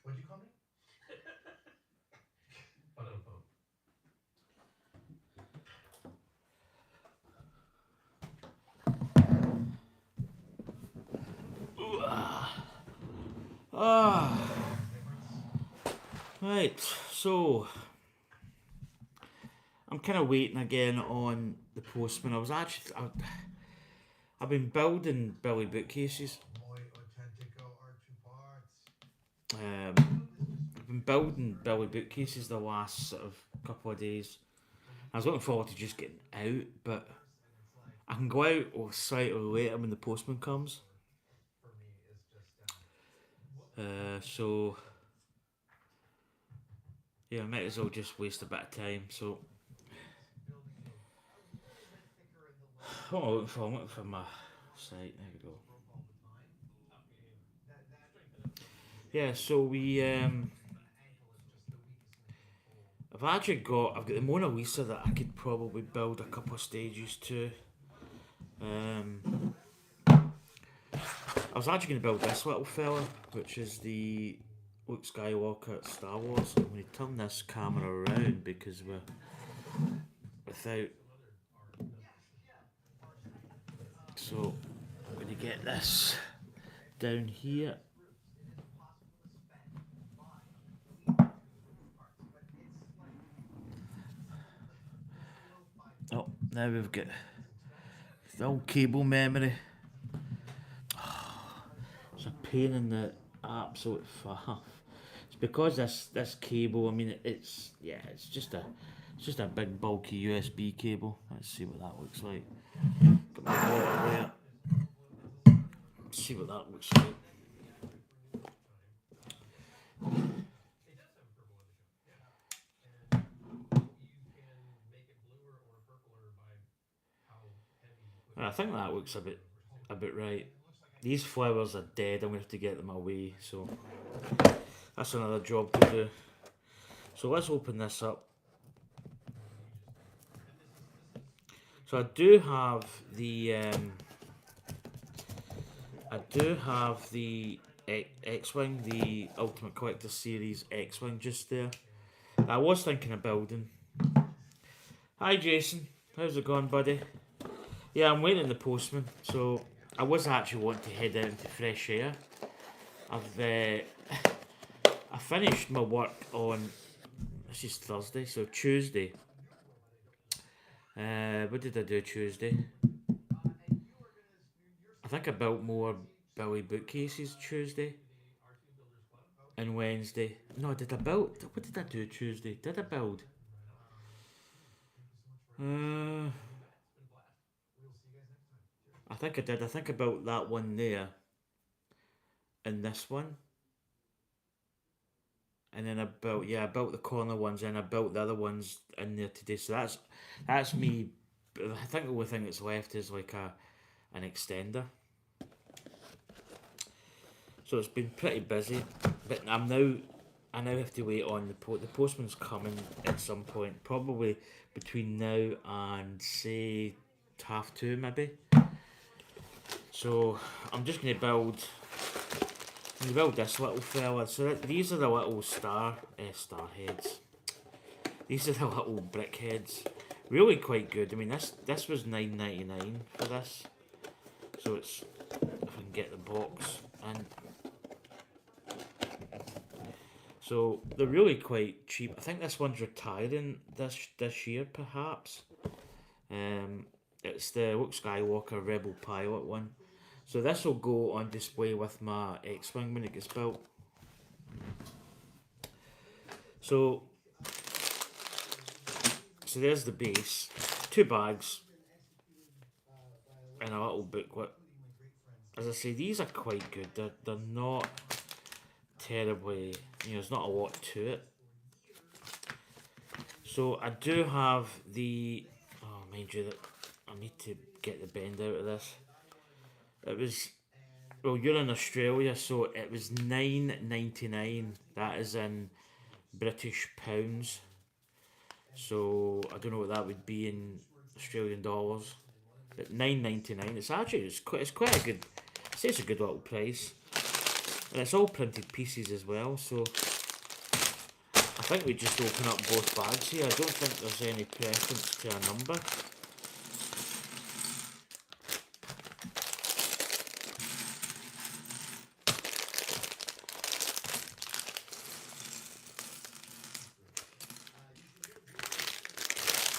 What'd you call me? Ba-dum-bum. Right, so I'm kind of waiting again on the Postman. I've been building Billy bookcases. Muy authentico are two parts. I've been building Billy bookcases the last sort of couple of days. I was looking forward to just getting out, but I can go out or slightly later when the Postman comes. For me is just So yeah, I might as well just waste a bit of time. So what am I looking for? I'm looking for my site. There we go. Yeah, so I've got the Mona Lisa that I could probably build a couple of stages to. Um, I was actually going to build this little fella, which is the Luke Skywalker at Star Wars. I'm going to turn this camera around because we're without. So I'm going to get this down here. Oh, now we've got the old cable memory. It's a pain in the absolute faff. It's because this cable. I mean, it's just a big bulky USB cable. Let's see what that looks like. Got my water there. Let's see what that looks like. I think that looks a bit right. These flowers are dead. I'm gonna have to get them away. So that's another job to do. So let's open this up. So I do have the X-wing, the Ultimate Collector Series X-wing, just there. I was thinking of building. Hi Jason, how's it going, buddy? Yeah, I'm waiting on the Postman. So I was actually wanting to head out into fresh air. I finished my work on, this is Thursday, so Tuesday. What did I do Tuesday? I think I built more Billy bookcases Tuesday and Wednesday. No, did I build? What did I do Tuesday? Did I build? Uh, I think I did. I think I built that one there and this one. And then I built the corner ones and I built the other ones in there today. So that's me. I think the only thing that's left is like an extender. So it's been pretty busy, but I now have to wait on the postman's coming at some point, probably between now and say 2:30 maybe. So I'm just gonna build. I'm gonna build this little fella. So these are the little star heads. These are the little brick heads. Really quite good. I mean this was $9.99 for this. So it's, if I can get the box, and so they're really quite cheap. I think this one's retiring this year perhaps. It's the Luke Skywalker Rebel Pilot one. So this will go on display with my X-Wing when it gets built. So there's the base. 2 bags and a little booklet. As I say, these are quite good. They're not terribly, there's not a lot to it. So I do have the, oh mind you that I need to get the bend out of this. It was, well you're in Australia, so it was $9.99. That is in British pounds. So I don't know what that would be in Australian dollars. But $9.99. It's quite a good. I'd say it's a good little price. And it's all printed pieces as well, so I think we just open up both bags here. I don't think there's any preference to a number.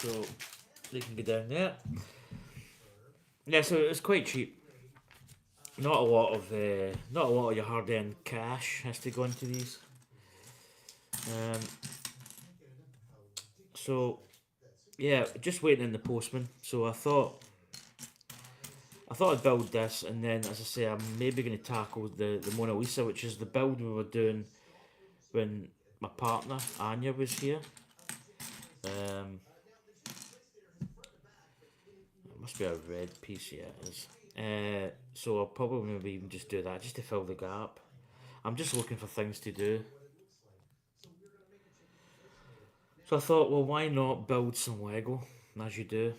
So they can go down there. Yeah, so it's quite cheap. Not a lot of your hard-earned cash has to go into these. Um, so yeah, just waiting in the postman. So I thought I'd build this, and then as I say, I'm maybe going to tackle the Mona Lisa, which is the build we were doing when my partner Anya was here. Um, it must be a red piece, yeah, it is. So I'll probably maybe even just do that just to fill the gap. I'm just looking for things to do. So I thought, well, why not build some Lego, as you do?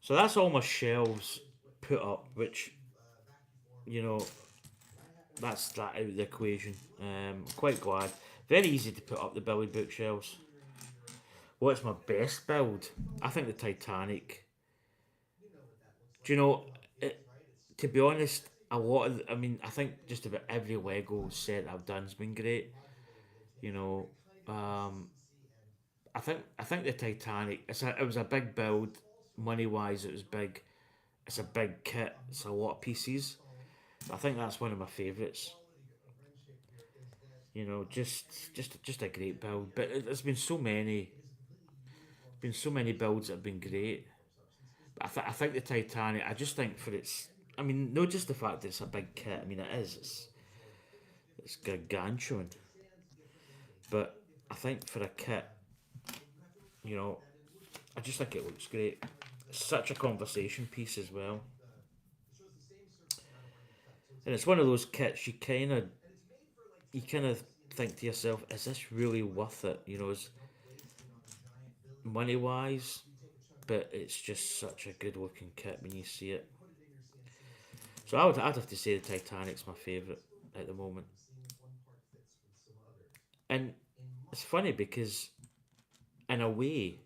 So that's all my shelves put up, which, you know, that's that out of the equation. Quite glad. Very easy to put up the Billy bookshelves. What's my best build? I think the Titanic. Do you know, it, to be honest, a lot of, I think just about every Lego set I've done's been great. You know, um, I think the Titanic. It was a big build, money wise. It was big. It's a big kit. It's a lot of pieces. I think that's one of my favourites. You know, just a great build. But there's been so many builds that have been great. But I think the Titanic. I just think for its. Not just the fact that it's a big kit. I mean, it is. It's gargantuan. But I think for a kit, you know, I just think it looks great. It's such a conversation piece as well, and it's one of those kits you kind of think to yourself, is this really worth it? You know, is money wise, but it's just such a good looking kit when you see it. So I'd have to say the Titanic's my favourite at the moment. And it's funny because in a way,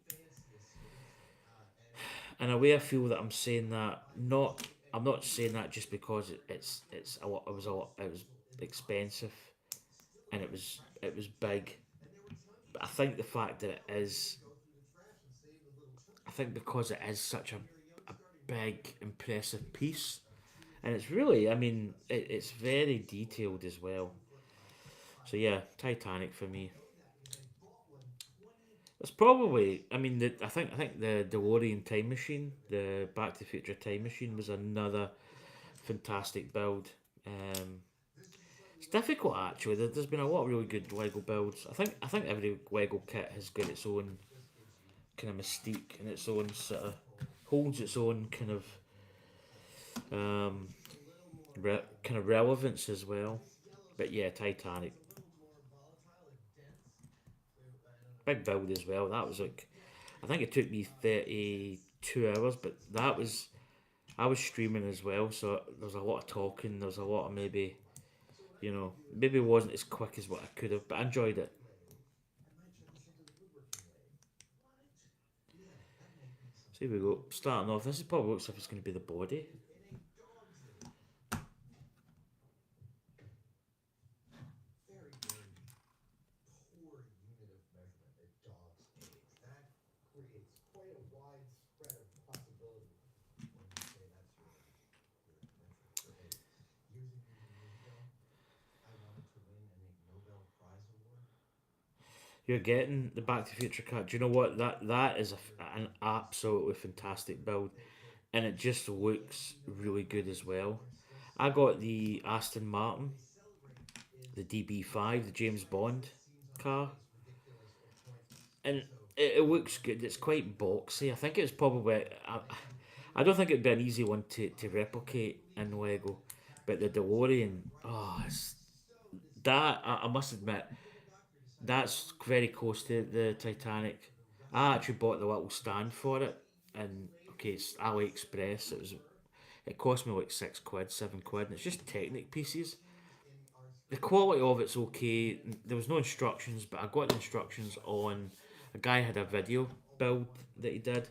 I feel that I'm saying that not. I'm not saying that just because it's a lot. It was a lot. It was expensive and it was big. But I think the fact that it is, I think because it is such a big, impressive piece, and it's really, it's very detailed as well. So yeah, Titanic for me. It's probably, I think the DeLorean time machine, the Back to the Future time machine, was another fantastic build. Um, it's difficult actually. There's been a lot of really good Lego builds. I think every Lego kit has got its own kind of mystique and its own sort of holds its own kind of um, kind of relevance as well. But yeah, Titanic, big build as well. That was like, I think it took me 32 hours, but that was, I was streaming as well, so there was a lot of talking. There was a lot of maybe, maybe it wasn't as quick as what I could have, but I enjoyed it. So here we go. Starting off, this is probably looks like it's going to be the body. You're getting the Back to the Future cut. Do you know what? That is an absolutely fantastic build, and it just looks really good as well. I got the Aston Martin, the DB5, the James Bond car, and it looks good. It's quite boxy. I think it's probably. I don't think it'd be an easy one to replicate in Lego, but the DeLorean, oh, I must admit, That's very close to the Titanic. I actually bought the little stand for it, and okay, it's AliExpress. It cost me like £6, £7, and it's just Technic pieces. The quality of it's okay. There was no instructions, but I got the instructions on a guy had a video build that he did,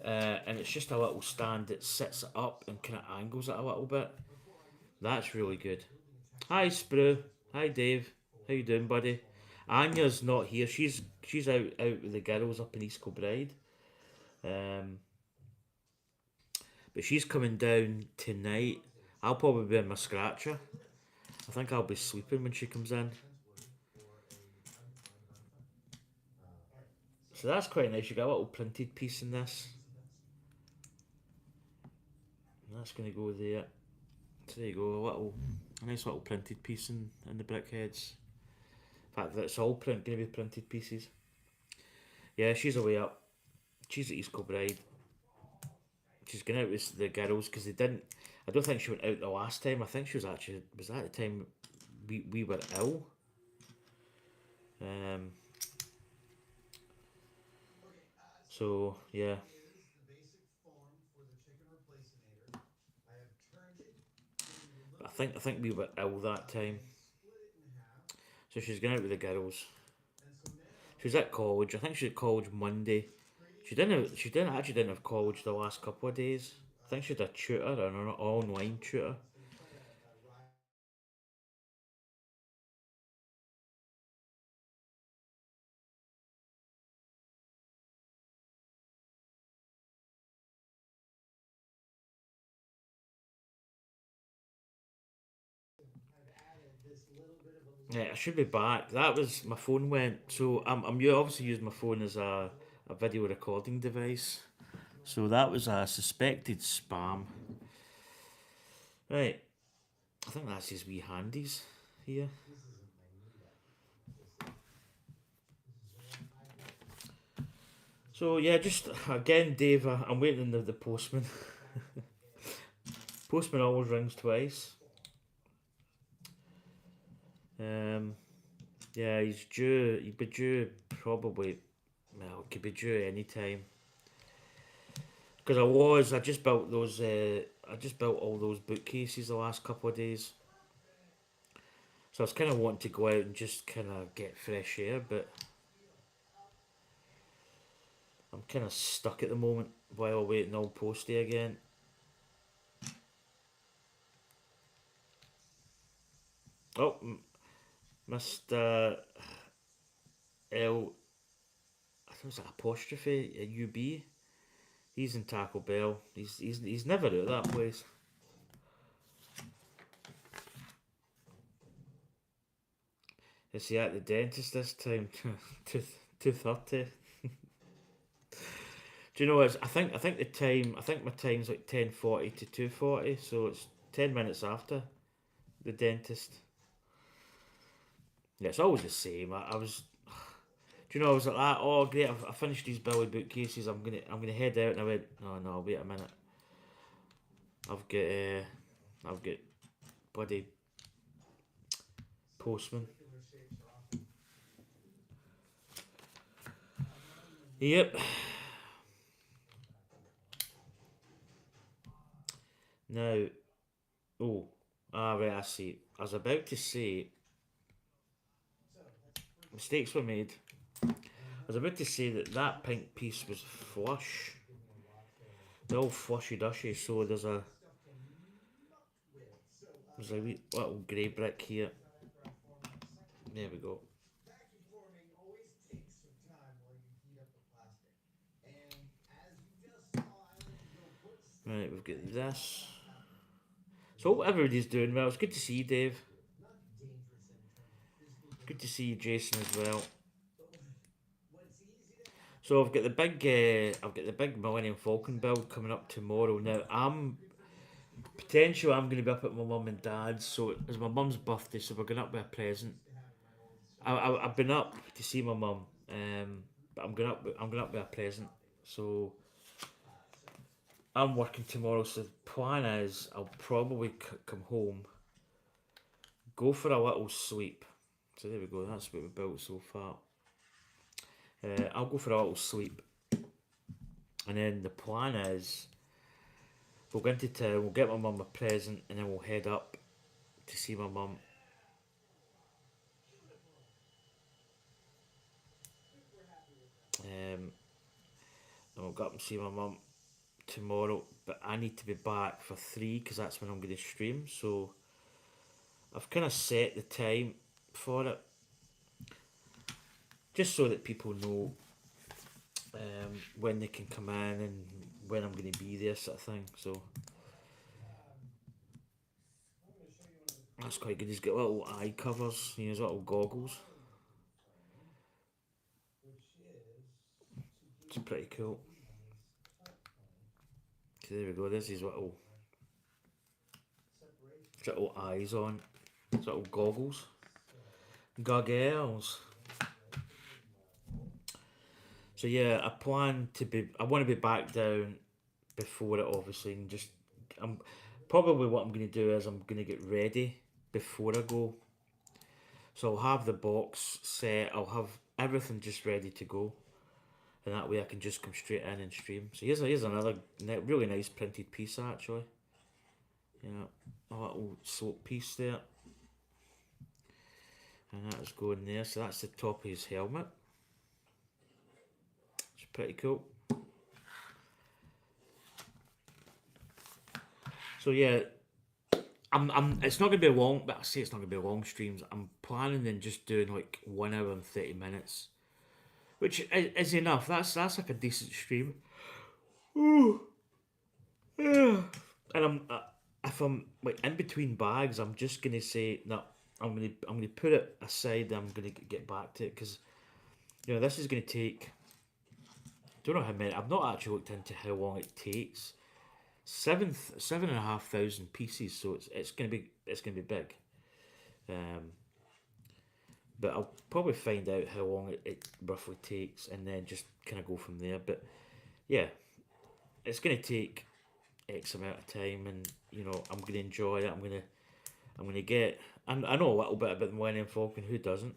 and it's just a little stand that sits it up and kind of angles it a little bit. That's really good. Hi Sprue. Hi Dave. How you doing, buddy? Anya's not here. She's out with the girls up in East Kilbride. Um, but she's coming down tonight. I'll probably be in my scratcher. I think I'll be sleeping when she comes in. So that's quite nice. You got a little printed piece in this. And that's going to go there. So there you go, a nice little printed piece in the brickheads. In fact, that's all going to be printed pieces. Yeah, she's away up. She's at East Kilbride. She's going out with the girls because they didn't. I don't think she went out the last time. I think she was actually was that the time we were ill. Um. So yeah, I think we were ill that time. So she's going out with the girls. She was at college. I think she was at college Monday. She didn't have college the last couple of days. I think she had a tutor, an online tutor. Yeah, I should be back. That was my phone went. So I'm obviously using my phone as a video recording device. So that was a suspected spam. Right, I think that's his wee handies here. So yeah, just again, Dave. I'm waiting on the postman. Postman always rings twice. Um, yeah, he's due. He'd be due probably. Well, it could be due any time. Because I just built those. I just built all those bookcases the last couple of days. So I was kind of wanting to go out and just kind of get fresh air, but I'm kind of stuck at the moment while waiting on Posty again. Oh, Mr. L. I think it's an apostrophe, a UB. He's in Taco Bell. He's never out of that place. Is he at the dentist this time? 2:30. Do you know what? I think the time. I think my time's like 10:40 to 2:40, so it's 10 minutes after the dentist. Yeah, it's always the same. I was. Do you know? I was like, oh great! I finished these Billy bookcases. I'm gonna head out, and I went, no, no, wait a minute. I've got I've got bloody Postman. Yep. Now, oh, right. I see. I was about to say mistakes were made. I was about to say that pink piece was flush. They're all flushy dushy. So there's a wee little grey brick here. There we go. Right, we've got this. So everybody's doing well. It's good to see you, Dave. Good to see you, Jason, as well. So I've got the big Millennium Falcon build coming up tomorrow. Now I'm going to be up at my mum and dad's. So it's my mum's birthday, so we're going up with a present. I've been up to see my mum, but I'm going up with a present. So I'm working tomorrow. So the plan is I'll probably come home, go for a little sleep, So there we go, that's what we built so far. I'll go for a little sleep. And then the plan is we'll go into town, we'll get my mum a present, and then we'll head up to see my mum. And we'll go up and see my mum tomorrow, but I need to be back for 3 because that's when I'm going to stream. So I've kind of set the time for it just so that people know when they can come in and when I'm going to be there, sort of thing. So that's quite good. He's got little eye covers, you know, his little goggles. It's pretty cool. So there we go. There's his little eyes on, his little goggles, goggles. So yeah, I plan to be. I want to be back down before it, obviously, and just. I'm probably what I'm going to do is I'm going to get ready before I go. So I'll have the box set. I'll have everything just ready to go, and that way I can just come straight in and stream. So here's another really nice printed piece actually. Yeah, a little soap piece there, and that is going there. So that's the top of his helmet. It's pretty cool. So yeah, it's not gonna be long, but I say it's not gonna be long streams. I'm planning on just doing like 1 hour and 30 minutes, which is enough. That's like a decent stream. Ooh. Yeah. And if I'm like in between bags, I'm just gonna say no. I'm gonna put it aside. I'm gonna get back to it because you know this is gonna take. Don't know how many. I've not actually looked into how long it takes. 7,500 pieces, so it's gonna be big. But I'll probably find out how long it roughly takes, and then just kind of go from there. But yeah, it's gonna take X amount of time, and you know I'm gonna enjoy it. I'm gonna get. I know a little bit about the Millennium Falcon. Who doesn't?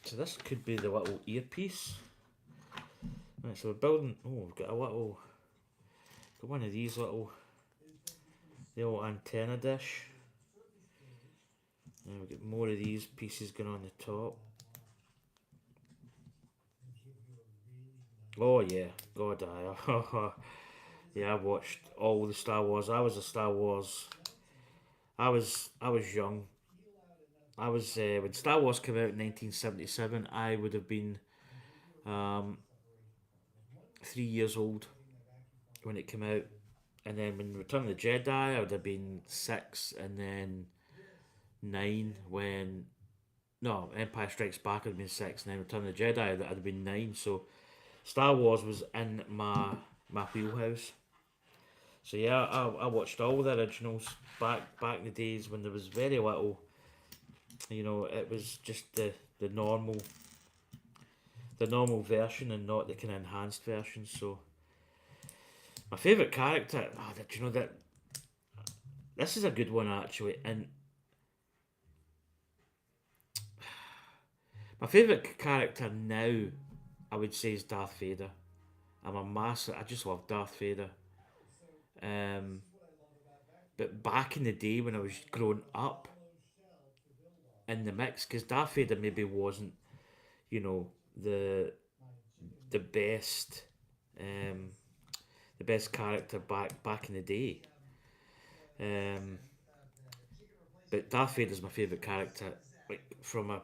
So this could be the little earpiece. Right, so we're building. Oh, we've got a little. Got one of these the little antenna dish. And we've got more of these pieces going on the top. Oh yeah, God, yeah, I watched all the Star Wars. I was a Star Wars. I was young. I was when Star Wars came out in 1977. I would have been um, 3 years old when it came out, and then when Return of the Jedi, I would have been 6, and then 9 when no Empire Strikes Back. I'd have been 6, and then Return of the Jedi, I'd have been 9. So Star Wars was in my wheelhouse. So yeah, I watched all the originals back in the days when there was very little. You know, it was just the normal version and not the kind of enhanced version. So my favourite character. Oh, did you know that? This is a good one actually, and my favourite character now, I would say, is Darth Vader. I'm a massive. I just love Darth Vader. Um, but back in the day when I was growing up in the mix, because Darth Vader maybe wasn't, you know, the the best, um, the best character back in the day. Um, but Darth Vader's my favourite character, like from a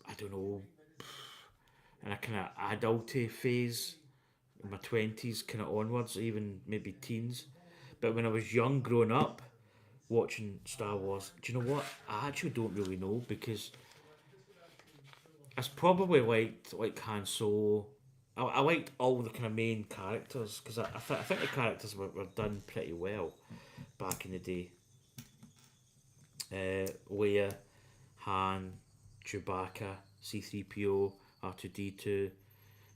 I don't know, in a kind of adulty phase, in my 20s, kind of onwards, even maybe teens. But when I was young, growing up, watching Star Wars, do you know what? I actually don't really know because it's probably like Han Solo. I liked all the kind of main characters because I think the characters were done pretty well back in the day. Leia, Han, Chewbacca, C3PO, R2D2,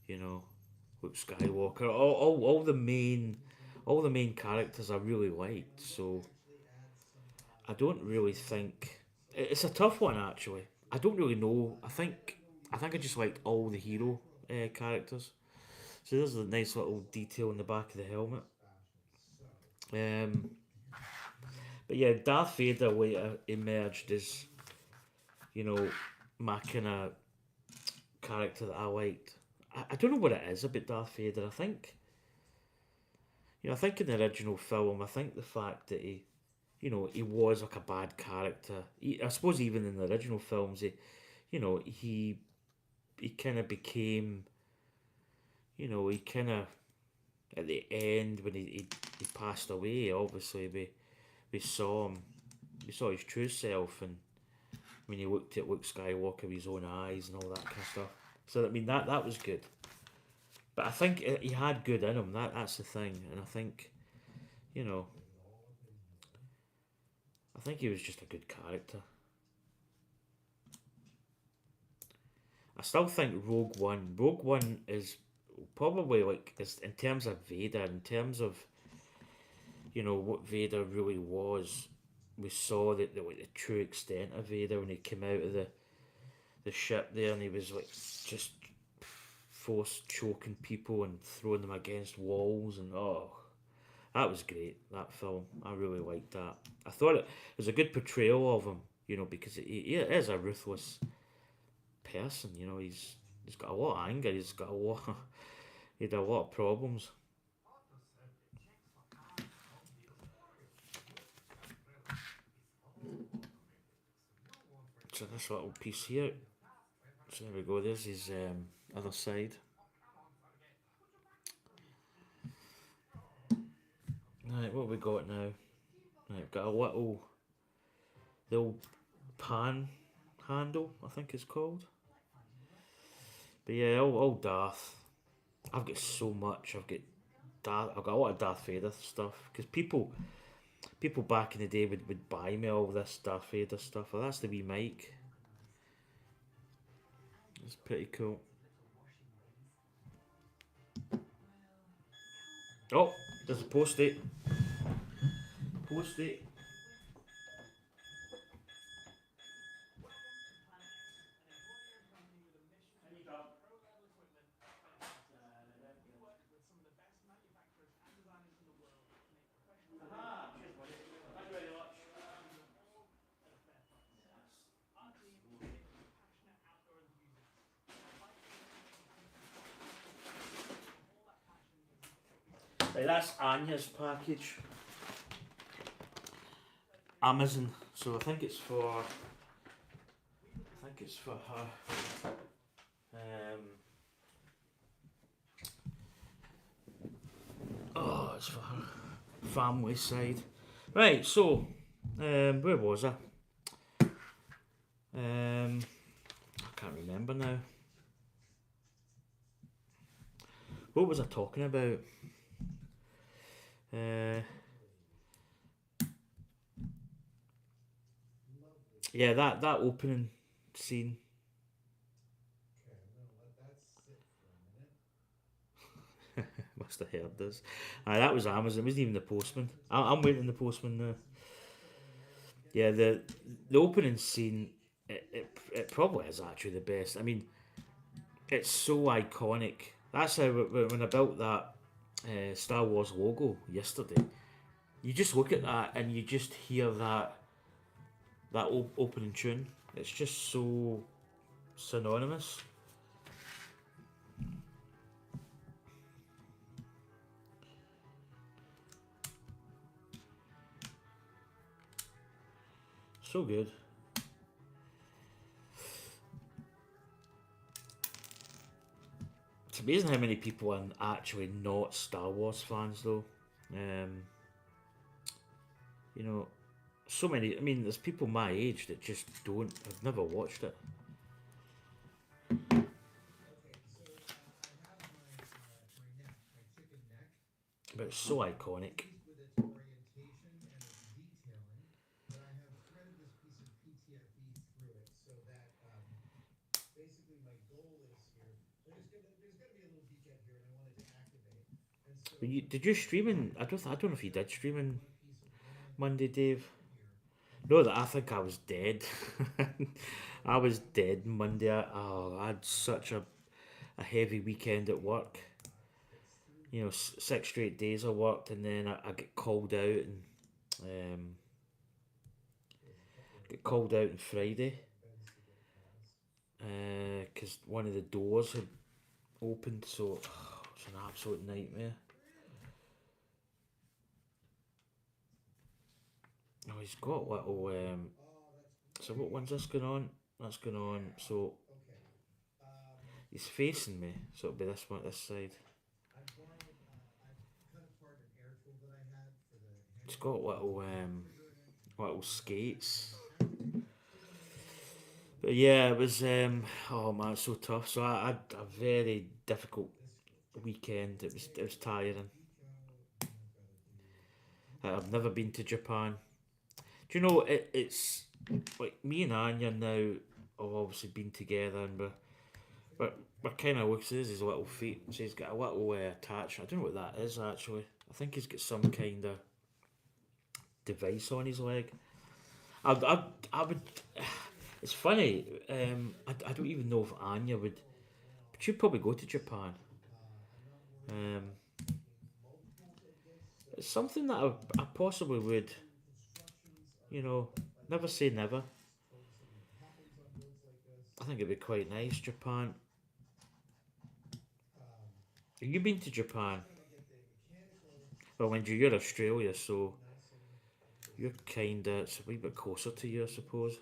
you know, Luke Skywalker, all the main characters I really liked. So I don't really think it's a tough one actually. I don't really know. I think I just liked all the hero characters. So there's a nice little detail in the back of the helmet. Um, but yeah, Darth Vader later emerged as you know my kind of character that I liked. I don't know what it is about Darth Vader. I think in the original film, I think the fact that he was like a bad character. I suppose even in the original films, you know, he kind of became, he kind of at the end when he passed away. Obviously, we saw him, we saw his true self, and when he looked at Luke Skywalker with his own eyes and all that kind of stuff. So I mean that was good. But I think he had good in him. That's the thing, and you know I think he was just a good character. I still think Rogue One. Rogue One is probably like is in terms of Vader, in terms of what Vader really was. We saw the true extent of Vader when he came out of the ship there, and he was like just force choking people and throwing them against walls, and that was great. That film, I really liked that. I thought it was a good portrayal of him, because he is a ruthless person. He's got a lot of anger. He's got a lot. He had a lot of problems. So this little piece here. So there we go. There's his other side. Right, what have we got now? Right, we've got a little the old pan handle, I think it's called. But yeah, old Darth. I've got so much. I've got a lot of Darth Vader stuff because people back in the day would buy me all this Darth Vader stuff. Well, that's the wee mic. It's pretty cool. Oh, there's a post-it. Post-it. Right, that's Anya's package. Amazon. So I think it's for her. It's for her family side. Right, so where was I? I can't remember now. What was I talking about? Yeah, that opening scene. Must have heard this. That was Amazon. It wasn't even the Postman. I'm waiting the Postman now. Yeah, the opening scene. It probably is actually the best. I mean, it's so iconic. That's how when I built that Star Wars logo yesterday. You just look at that and you just hear that opening tune. It's just so synonymous. So good. It's amazing how many people are actually not Star Wars fans, though. Um, you know, so many. I mean, there's people my age that just don't. Have never watched it. But it's so iconic. Did you stream in? I don't know if you did stream in Monday, Dave. No, that I think I was dead. I was dead Monday. I had such a heavy weekend at work. You know, 6 straight days I worked, and then I get called out and um, get called out on Friday because one of the doors had opened. So it's an absolute nightmare. Oh, he's got little. So what one's this going on? That's going on. So he's facing me. So it'll be this one, this side. It's got little skates. But yeah, it was oh man, it's so tough. So I had a very difficult weekend. It was tiring. I've never been to Japan. Do you know it's like me and Anya now have obviously been together, and we're kind of looks at his little feet. So he's got a little attachment. I don't know what that is actually. I think he's got some kind of device on his leg. I would. It's funny. I don't even know if Anya would. But she'd probably go to Japan. Um, it's something that I possibly would. You know, never say never. I think it'd be quite nice, Japan. Have you been to Japan? Well, mind you, you're Australia, so you're kinda. It's a wee bit closer to you, I suppose.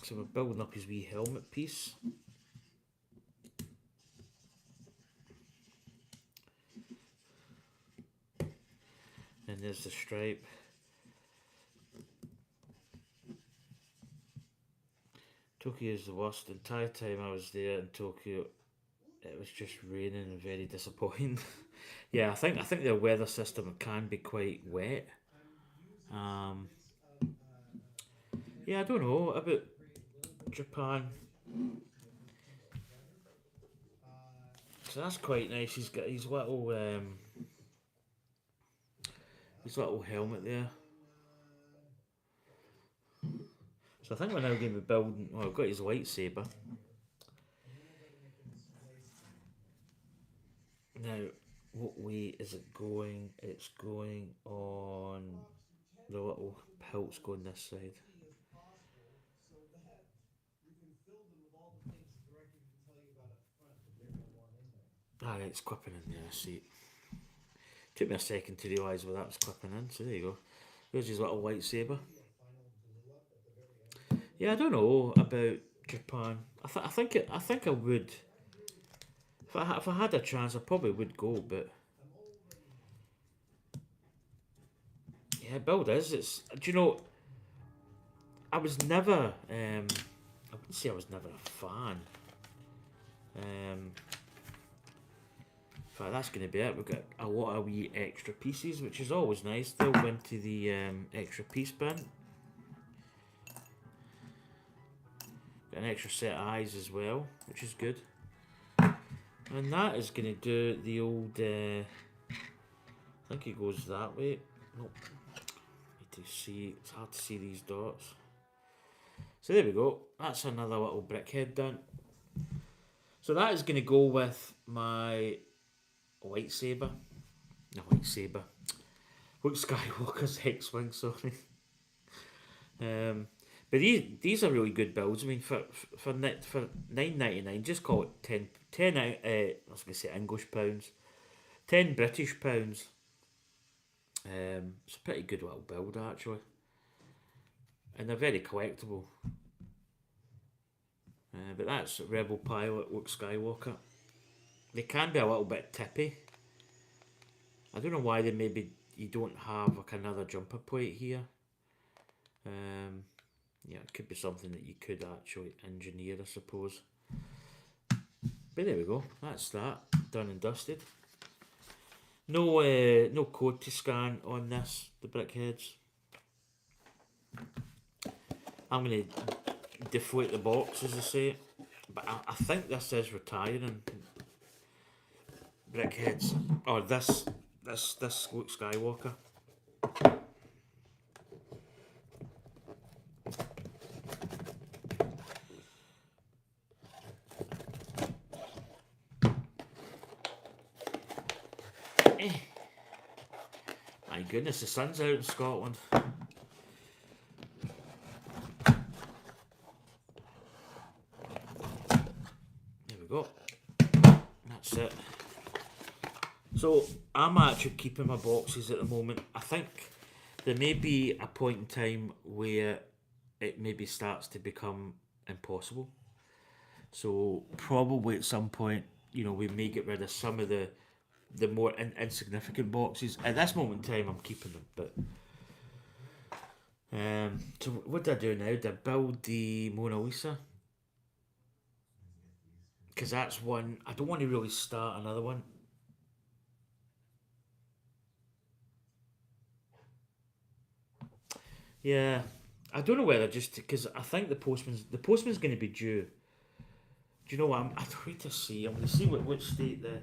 So we're building up his wee helmet piece. And there's the stripe. Tokyo is the worst. The entire time I was there in Tokyo, it was just raining and very disappointing. Yeah, I think their weather system can be quite wet. Um, yeah, I don't know about Japan. So that's quite nice. He's got his little helmet there. So I think we're now going to be building. Well, I've got his lightsaber. Now, what way is it going? It's going on the little hilts going this side. Alright, it's clipping in there, see. Took me a second to realise where that was clipping in, so there you go. There's his little lightsaber. Yeah, I don't know about Japan. I think I would. If I had a chance, I probably would go, but yeah, build is. It's. Do you know? I was never. I wouldn't say I was never a fan. In fact, that's going to be it. We've got a lot of wee extra pieces, which is always nice. They'll go into the extra piece bin. Got an extra set of eyes as well, which is good. And that is going to do the old. I think it goes that way. Nope. Need to see. It's hard to see these dots. So there we go. That's another little brickhead done. So that is going to go with my lightsaber. No, lightsaber. Luke Skywalker's X-Wing, sorry. But these are really good builds. I mean, for $9.99, just call it 10 I was going to say English pounds. 10 British pounds. It's a pretty good little build, actually. And they're very collectible. But that's Rebel Pilot Luke Skywalker. They can be a little bit tippy. I don't know why you don't have like another jumper plate here. Yeah, it could be something that you could actually engineer, I suppose. But there we go. That's that done and dusted. No code to scan on this. The brickheads. I'm going to deflate the box, as I say. But I think this is retiring. Brickheads. Or this Luke Skywalker. My goodness, the sun's out in Scotland. There we go. That's it. So I'm actually keeping my boxes at the moment. I think there may be a point in time where it maybe starts to become impossible. So probably at some point, we may get rid of some of the more insignificant boxes. At this moment in time, I'm keeping them. But so what did I do now? Did I build the Mona Lisa? Because that's one. I don't want to really start another one. Yeah, I don't know whether just because I think the postman's going to be due. Do you know what? I'd wait to see. I'm going to see which state the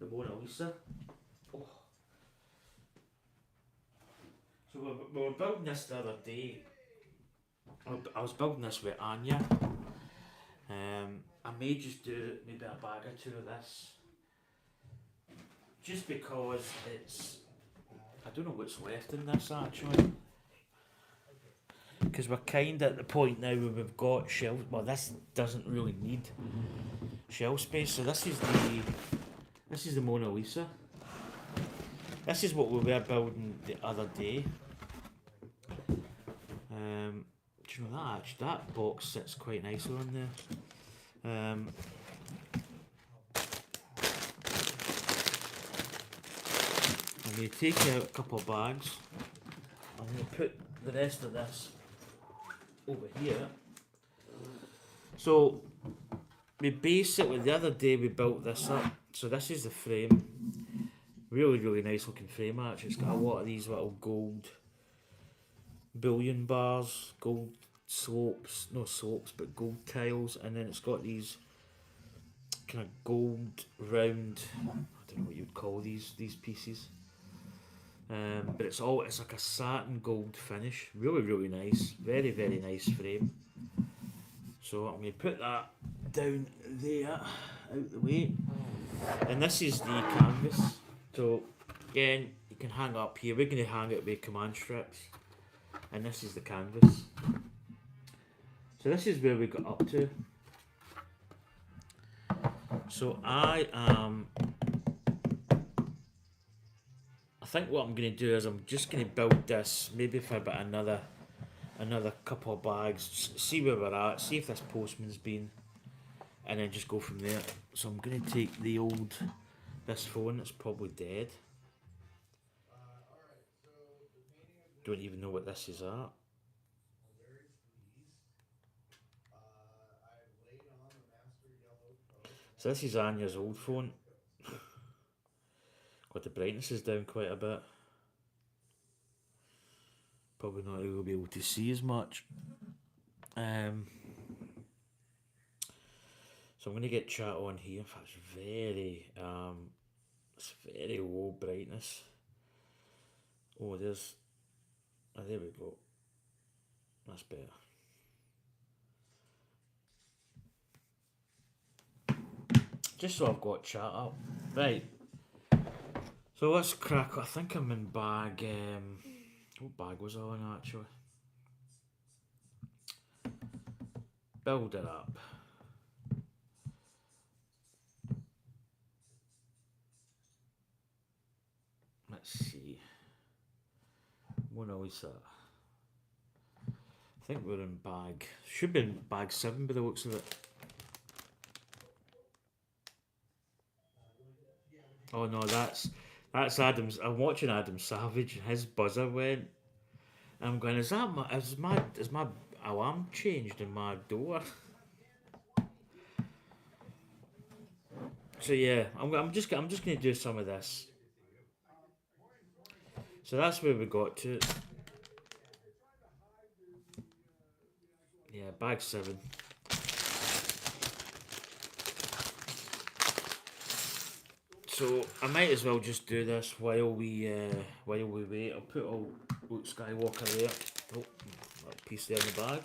Mona Lisa. Oh. So we were building this the other day. I was building this with Anya. I may just do maybe a bag or two of this, just because it's. I don't know what's left in this actually. Because we're kind of at the point now where we've got shelf. Well, this doesn't really need shelf space. So this is the Mona Lisa. This is what we were building the other day. Do you know that box sits quite nicely on there. I'm going to take out a couple of bags. I'm going to put the rest of this over here. So we basically the other day we built this up. So this is the frame. Really, really nice looking frame actually. It's got a lot of these little gold bullion bars, gold slopes, no slopes, but gold tiles, and then it's got these kind of gold round. I don't know what you would call these pieces. But it's like a satin gold finish. Really, really nice. Very, very nice frame. So I'm going to put that down there, out the way. And this is the canvas. So again, you can hang up here. We're going to hang it with command strips. And this is the canvas. So this is where we got up to. So I think what I'm going to do is I'm just going to build this maybe for about another couple of bags, see where we're at, see if this postman's been, and then just go from there. So I'm going to take this phone that's probably dead. Don't even know what this is at. So this is Anya's old phone. God, the brightness is down quite a bit. Probably not going to be able to see as much. So I'm going to get chat on here. In fact, it's very low brightness. Oh, there we go. That's better. Just so I've got chat up. Right. So let's crack. I think I'm in bag. What bag was I on actually? Build it up. Let's see. Mona Lisa. I think we're in bag. Should be in bag 7 by the looks of it. Oh no, that's Adam's. I'm watching Adam Savage and his buzzer went. I'm going, is my alarm changed in my door? So yeah, I'm just going to do some of this. So that's where we got to. bag 7. So I might as well just do this while we wait. I'll put all Luke Skywalker there. Oh, that piece there in the bag.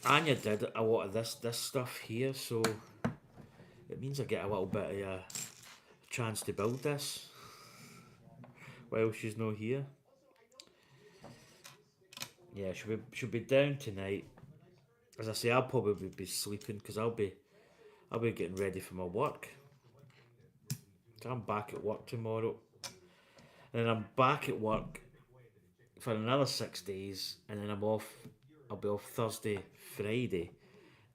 Anya did a lot of this stuff here, so it means I get a little bit of a chance to build this while she's not here. Yeah, she'll be down tonight. As I say, I'll probably be sleeping because I'll be getting ready for my work. So I'm back at work tomorrow, and then I'm back at work for another 6 days, and then I'm off. I'll be off Thursday, Friday,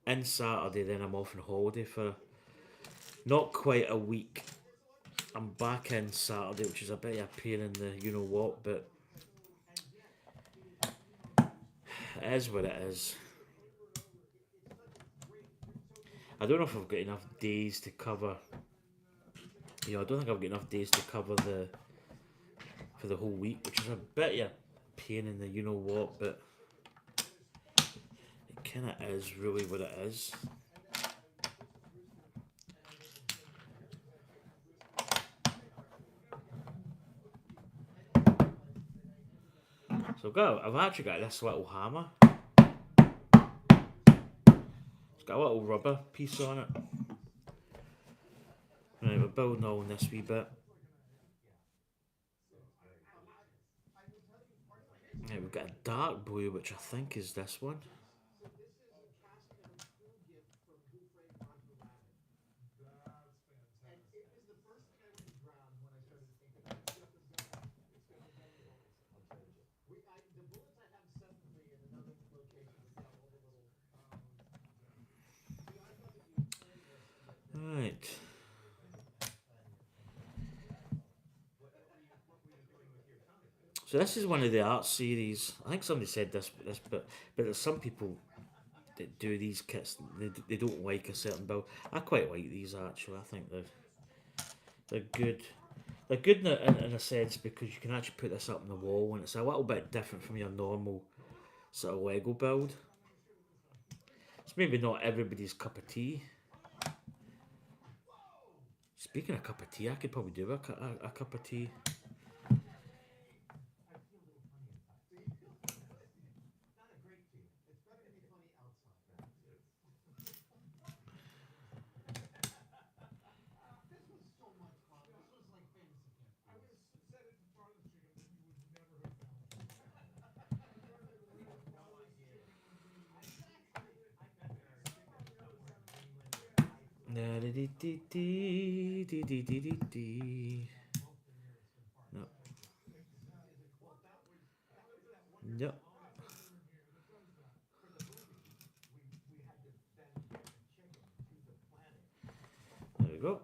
and Saturday. Then I'm off on holiday for not quite a week. I'm back in Saturday, which is a bit of a pain in the you know what, but it is what it is. I don't know if I've got enough days to cover. I don't think I've got enough days to cover for the whole week, which is a bit of a pain in the you know what, but it kind of is really what it is. So I've actually got this little hammer. It's got a little rubber piece on it. Right, we're building all in this wee bit. Right, we've got a dark blue, which I think is this one. Right. So this is one of the art series. I think somebody said this, but there's some people that do these kits. They don't like a certain build. I quite like these actually. I think they're good. They're good in a sense because you can actually put this up on the wall, and it's a little bit different from your normal sort of Lego build. It's maybe not everybody's cup of tea. Speaking of cup of tea, I could probably do a cup of tea. No. Yep. There we go.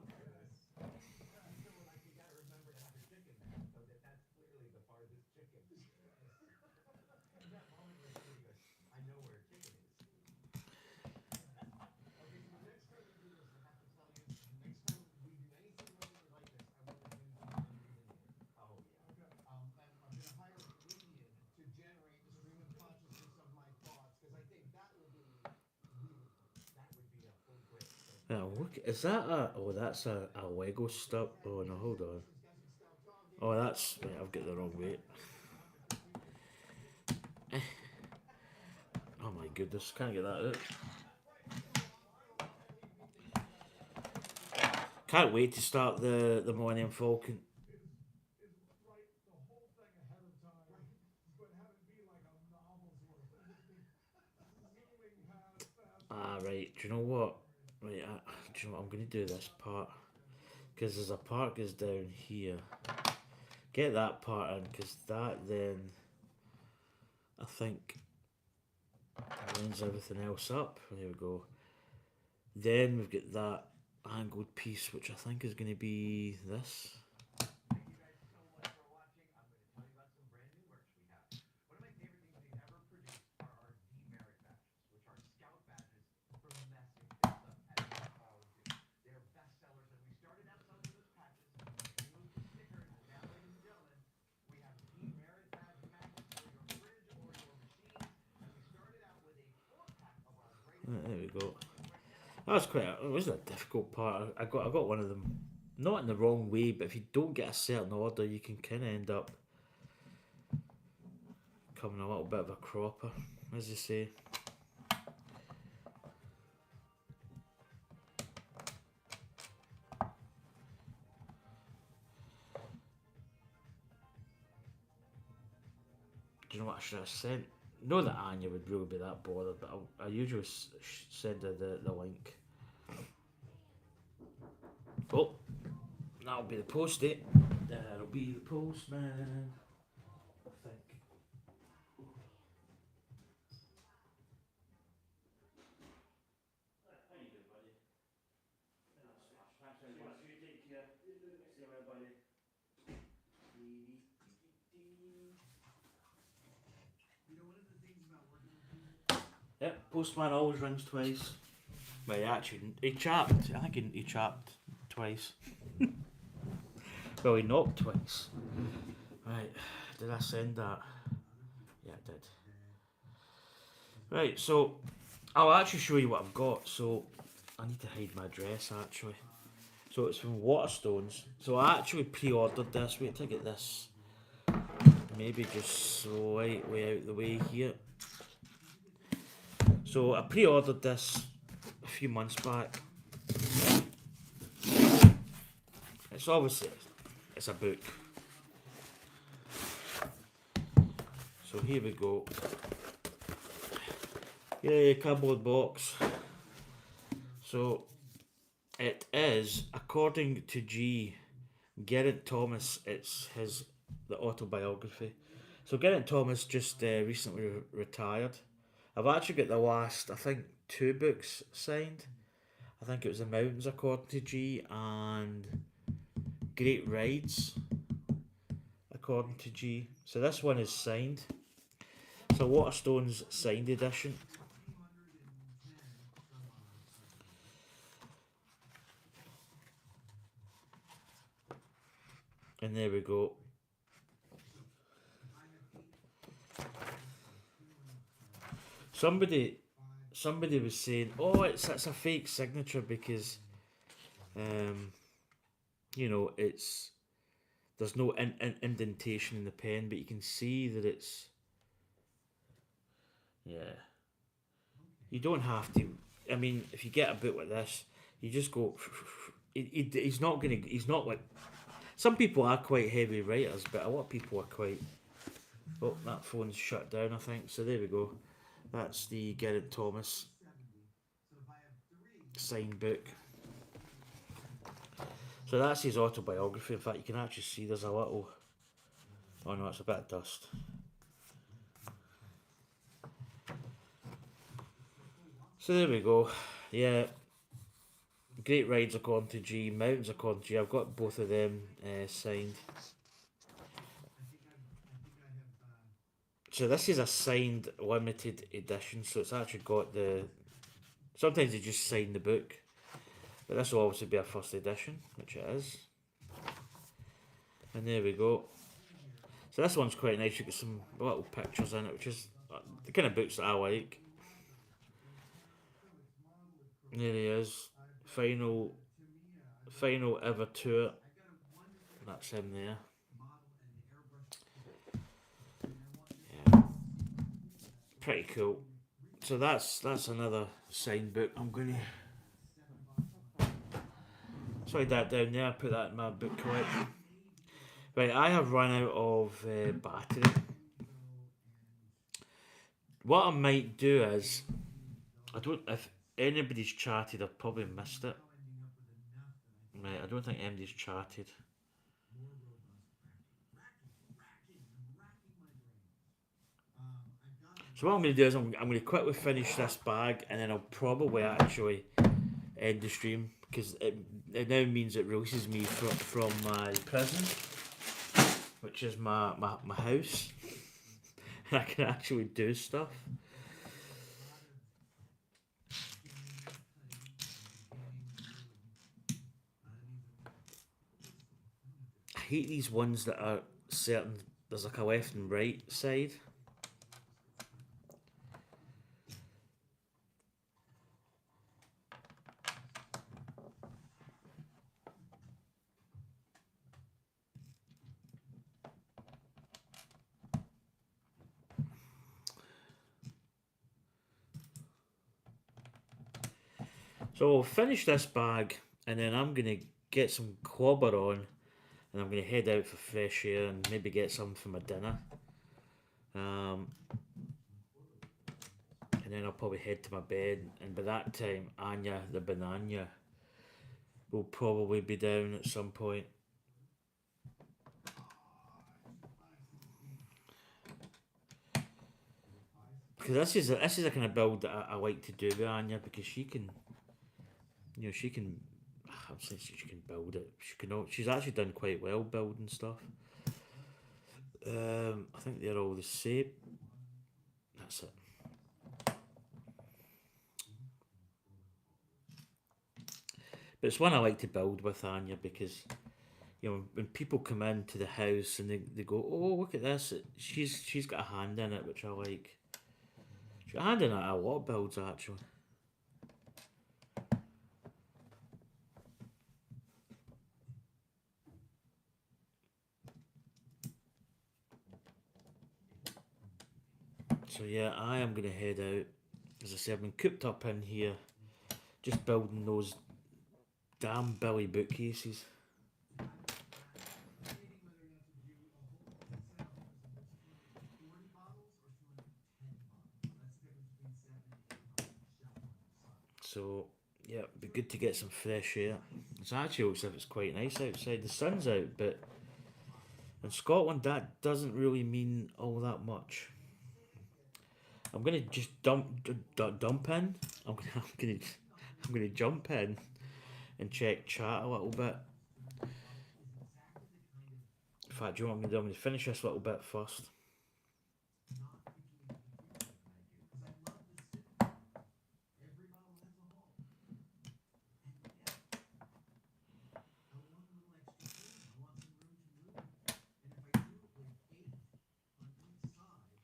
Now look, is that a? Oh, that's a Lego stuff. Oh no, hold on. Oh, that's right. I've got the wrong weight. Oh my goodness, can't get that out. Can't wait to start the Millennium Falcon. Ah, right. Do you know what? Right. Do you know what? I'm gonna do this part because there's a part goes down here. Get that part in because that then I think lines everything else up. There we go. Then we've got that angled piece, which I think is going to be this. go. That was it wasn't a difficult part. I got one of them, not in the wrong way, but if you don't get a certain order, you can kind of end up coming a little bit of a cropper, as you say. Do you know what I should have sent? Know that Anya would really be that bothered, but I usually send her the link. Oh, that'll be the postie. That'll be the postman. I think. How you doing, buddy? Thanks very much. You take care. See you later, buddy. Yep, postman always rings twice. Well, he chapped. I think he chapped twice. Well, he knocked twice. Right, did I send that? Yeah, I did. Right, so I'll actually show you what I've got. So I need to hide my address actually. So it's from Waterstones. So I actually pre-ordered this. Wait till I get this. Maybe just slightly out the way here. So I pre-ordered this a few months back. It's obviously it's a book. So here we go. Yay, cardboard box. So it is, according to Geraint Thomas, it's the autobiography. So Geraint Thomas just recently retired. I've actually got the last, I think, 2 books signed. I think it was The Mountains, according to G, and Great Rides, according to G. So this one is signed. So Waterstone's signed edition. And there we go. Somebody was saying, "Oh, it's a fake signature because, you know, there's no indentation in the pen, but you can see that it's, yeah. You don't have to. I mean, if you get a book like this, you just go. He's not like. Some people are quite heavy writers, but a lot of people are quite. Oh, that phone's shut down, I think. So there we go. That's the Geraint Thomas signed book. So that's his autobiography. In fact, you can actually see there's a little. Oh no, it's a bit of dust. So there we go. Yeah. Great Rides according to G, Mountains according to G. I've got both of them signed. So this is a signed limited edition, so it's actually got the... Sometimes they just sign the book, but this will obviously be a first edition, which it is. And there we go. So this one's quite nice, you get some little pictures in it, which is the kind of books that I like. There he is. Final ever tour. That's him there. Yeah. Pretty cool. So that's another signed book. I'm gonna slide that down there, put that in my book collection. Right, I have run out of battery. What I might do is, if anybody's chatted, I've probably missed it. Right, I don't think anybody's chatted. So what I'm going to do is I'm going to quickly finish this bag, and then I'll probably actually end the stream, because it now means it releases me from my prison, which is my house, and I can actually do stuff. I hate these ones that are certain, there's like a left and right side. So I'll finish this bag, and then I'm gonna get some clobber on, and I'm gonna head out for fresh air and maybe get something for my dinner. Um, and then I'll probably head to my bed, and by that time, Anya the banana will probably be down at some point. Because this is a kind of build that I like to do with Anya, because she can, she can. I'm saying she can build it. She's actually done quite well building stuff. I think they're all the same. That's it. But it's one I like to build with Anya, because when people come into the house and they go, oh, look at this, she's got a hand in it, which I like. She's got a hand in it a lot of builds, actually. So yeah, I am going to head out. As I said, I've been cooped up in here, just building those damn Billy bookcases. So yeah, it'd be good to get some fresh air. It actually looks as if it's quite nice outside. The sun's out, but in Scotland that doesn't really mean all that much. I'm gonna just dump in. I'm gonna jump in and check chat a little bit. In fact, do you know what I'm gonna do? I'm gonna finish this little bit first.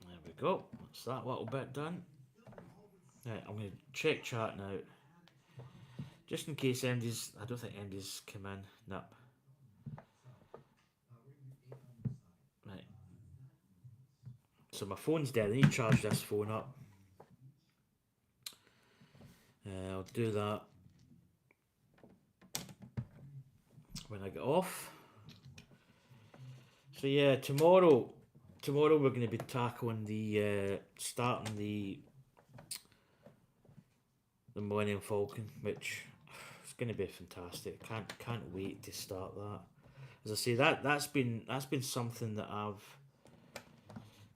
There we go. That's that little bit done. Right, I'm gonna check chat now, just in case Andy's. I don't think Andy's come in. Nope. Right. So my phone's dead. I need to charge this phone up. I'll do that when I get off. So yeah, tomorrow we're going to be tackling the starting the Millennium Falcon, which is going to be fantastic. Can't wait to start that. As I say, that's been something that I've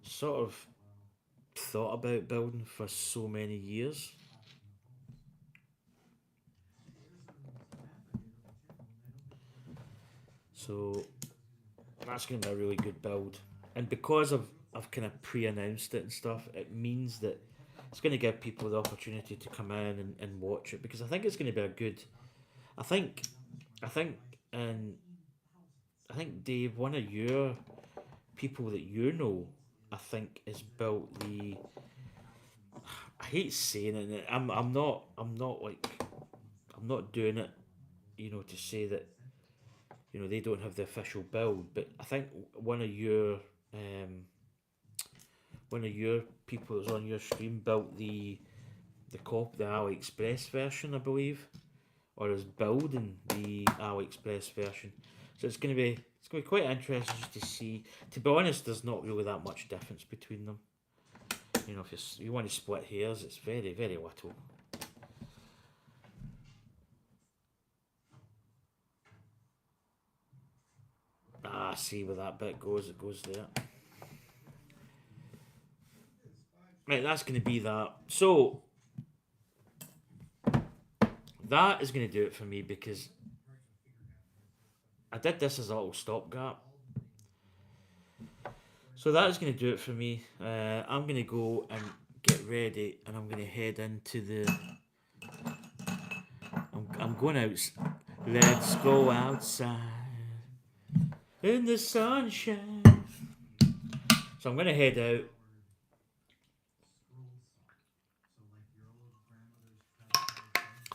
sort of thought about building for so many years. So that's going to be a really good build, and because I've kind of pre-announced it and stuff, it means that it's going to give people the opportunity to come in and watch it, because I think it's going to be a good. I think, I think, and I think Dave, one of your people that I think has built the. I hate saying it. I'm not doing it, to say that they don't have the official build, but I think um, one of your people that's on your stream built the AliExpress version, I believe, or is building the AliExpress version. So it's gonna be quite interesting just to see. To be honest, there's not really that much difference between them. If you want to split hairs, it's very very little. See where that bit goes. It goes there. Right, that's going to be that. So that is going to do it for me, because I did this as a little stopgap. So that is going to do it for me. I'm going to go and get ready, and I'm going to head into the. I'm going out. Let's go outside in the sunshine. So I'm going to head out.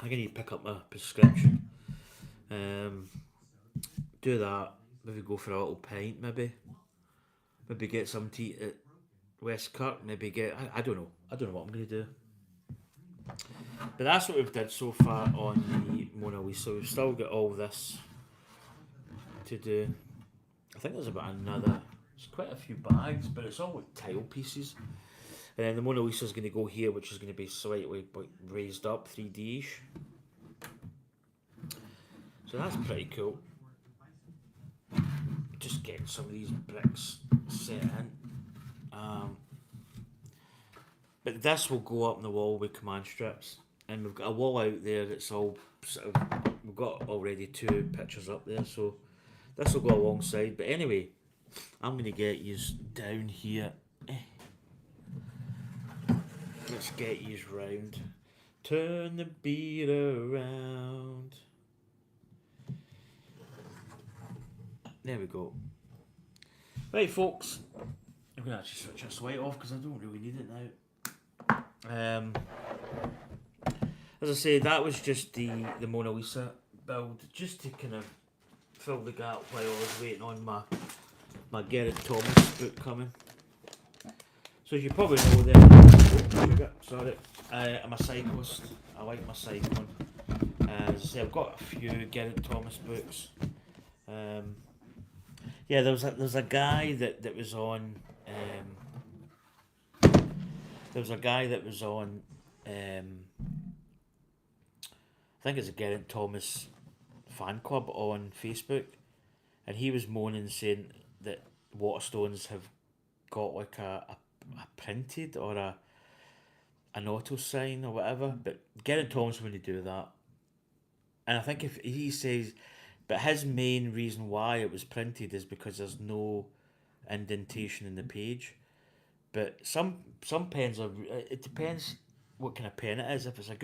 I'm going to pick up my prescription. Do that. Maybe go for a little pint. Maybe get some tea at West Kirk. Maybe get. I don't know. I don't know what I'm going to do. But that's what we've did so far on the Mona Lisa. We've still got all this to do. I think there's about another. There's quite a few bags, but it's all like tile pieces. And then the Mona Lisa is going to go here, which is going to be slightly like raised up, 3D-ish. So that's pretty cool. Just getting some of these bricks set in. But this will go up on the wall with command strips. And we've got a wall out there that's all sort of, we've got already 2 pictures up there, so this will go alongside. But anyway, I'm going to get you down here. Let's get you round. Turn the beat around. There we go. Right, folks. I'm going to actually switch this light off because I don't really need it now. As I say, that was just the Mona Lisa build, just to kind of fill the gap while I was waiting on my Gerard Thomas book coming. So as you probably know then, I'm a cyclist. I like my cycling. As I say, I've got a few Gerard Thomas books. Yeah, there's a guy that was on. There was a guy that was on. I think it's a Gerard Thomas fan club on Facebook, and he was moaning, saying that Waterstones have got like a printed or an auto sign or whatever, but Gerard Thomas wouldn't do that. And I think if he says, but his main reason why it was printed is because there's no indentation in the page. But some pens are. It depends what kind of pen it is. If it's a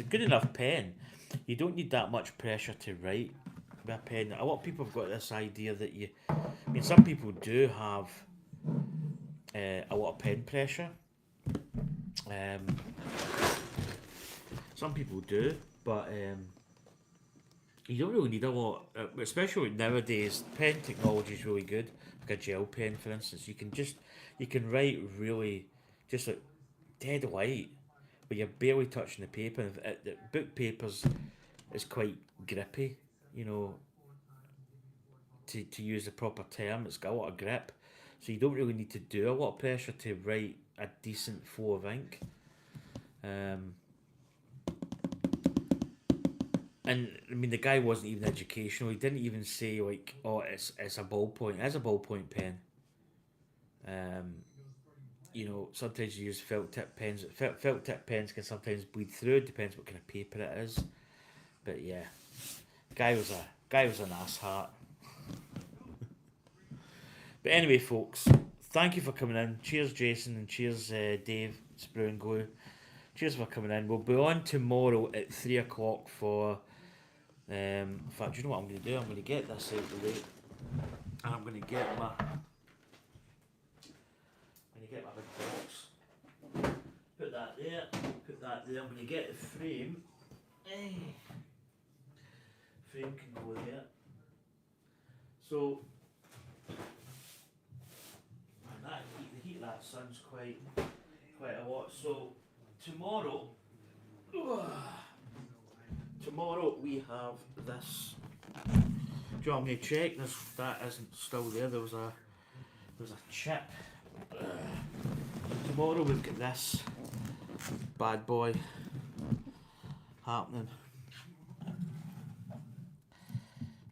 good enough pen, you don't need that much pressure to write with a pen. A lot of people have got this idea that some people do have a lot of pen pressure. Some people do, but you don't really need a lot, especially nowadays. Pen technology is really good. Like a gel pen, for instance, you can write really just like dead light, but you're barely touching the paper. The book papers is quite grippy, to use the proper term. It's got a lot of grip, so you don't really need to do a lot of pressure to write a decent flow of ink. And I mean, the guy wasn't even educational. He didn't even say like, "Oh, it's a ballpoint." It is a ballpoint pen. Sometimes you use felt tip pens. Felt tip pens can sometimes bleed through. It depends what kind of paper it is. But yeah, guy was an asshat. But anyway, folks, thank you for coming in. Cheers, Jason, and cheers, Dave. It's Brew and Glue. Cheers for coming in. We'll be on tomorrow at 3:00 for. In fact, you know what I'm going to do? I'm going to get this out of the way, and I'm going to get my big box. Put that there. I'm going to get the frame. Frame can go there. So, and the heat of that sun's quite a lot. So tomorrow we have this. Do you want me to check? That isn't still there. There was a chip. Tomorrow we've got this bad boy happening.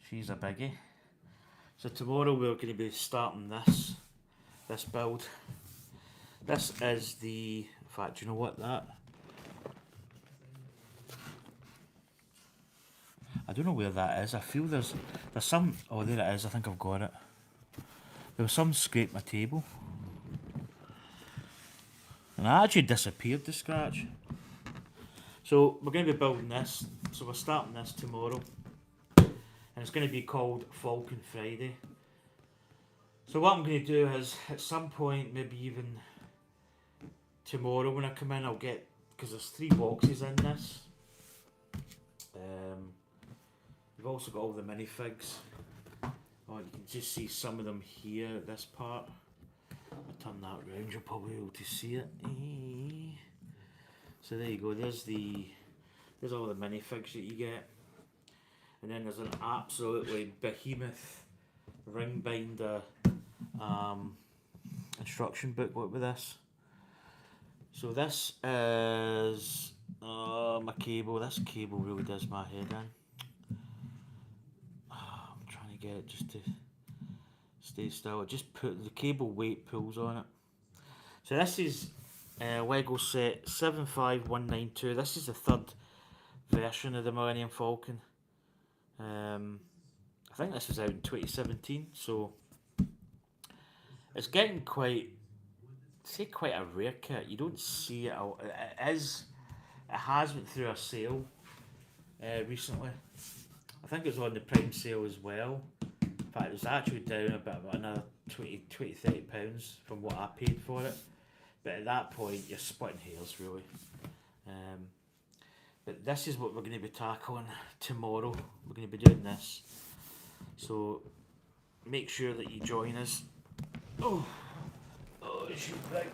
She's a biggie. So tomorrow we're going to be starting this build. This is the. In fact, you know what that? I don't know where that is. I feel there's some. Oh, there it is. I think I've got it. There was some scrape my table, and I actually disappeared the scratch. So we're going to be building this. So we're starting this tomorrow, and it's going to be called Falcon Friday. So what I'm going to do is, at some point, maybe even tomorrow when I come in, I'll get, because there's 3 boxes in this. We've also got all the minifigs. Oh, you can just see some of them here at this part. I'll turn that around, you'll probably be able to see it. So there you go, there's the There's all the minifigs that you get. And then there's an absolutely behemoth ring binder instruction booklet with this. So this is my cable. This cable really does my head in. I'm trying to get it just to stay still. Just put the cable weight pulls on it. So this is Lego set 75192. This is the third version of the Millennium Falcon. I think this was out in 2017, so it's getting quite a rare kit. You don't see it out. It has went through a sale recently. I think it was on the Prime sale as well. In fact, it was actually down about another 20, 30 pounds from what I paid for it. But at that point, you're splitting hairs, really. But this is what we're going to be tackling tomorrow. We're going to be doing this. So make sure that you join us. Oh, she's big.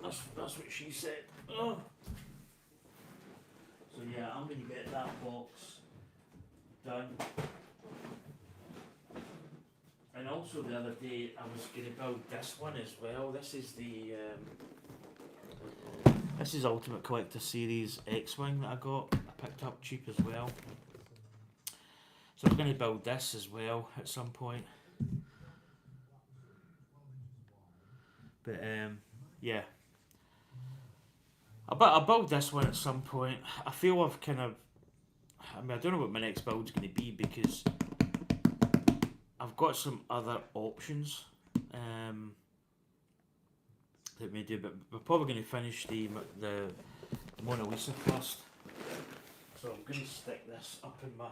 That's what she said. Oh. So yeah, I'm going to get that box done. And also the other day I was going to build this one as well. This is the this is Ultimate Collector Series X-Wing that I got. I picked up cheap as well. So I'm going to build this as well at some point. But yeah. I'll build this one at some point. I feel I've kind of... I mean, I don't know what my next build's going to be because I've got some other options that may do, but we're probably going to finish the Mona Lisa first. So I'm going to stick this up in my... I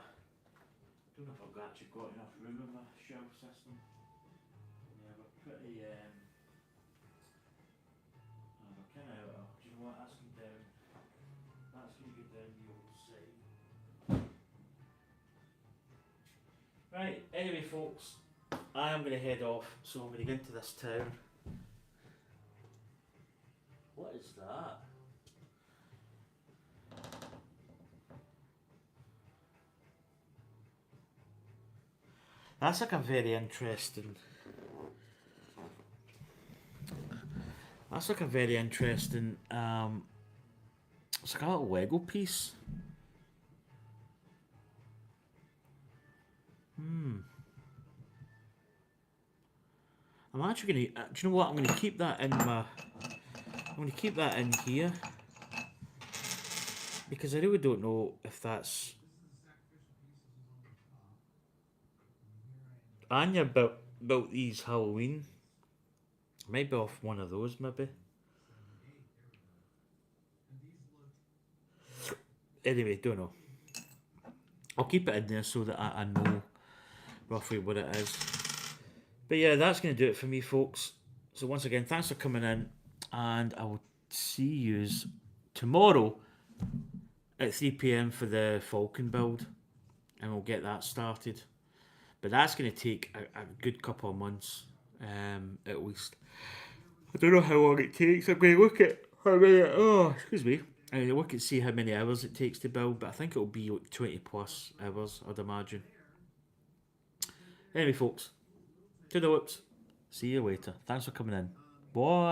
don't know if I've actually got enough room in my shelf system. Yeah, we're pretty... we're kind of... do you know what? That's going down. That's going to go down the old side. Right, anyway folks, I am going to head off, so I'm going to get into this town. What is that? That's like a very interesting... That's like a very interesting... it's like a little Lego piece. I'm actually going to... do you know what? I'm going to keep that in my... I'm going to keep that in here. Because I really don't know if that's... Anya built these Halloween. Might be off one of those, maybe. Anyway, don't know. I'll keep it in there so that I know roughly what it is. But yeah, that's going to do it for me, folks. So once again, thanks for coming in. And I will see you tomorrow at 3 PM for the Falcon build. And we'll get that started. But that's going to take a good couple of months, at least. I don't know how long it takes. I'm going to look at how many... Oh, excuse me. I'm going to look and see how many hours it takes to build. But I think it'll be like 20 plus hours, I'd imagine. Anyway, folks. Toodaloops. See you later. Thanks for coming in. Bye.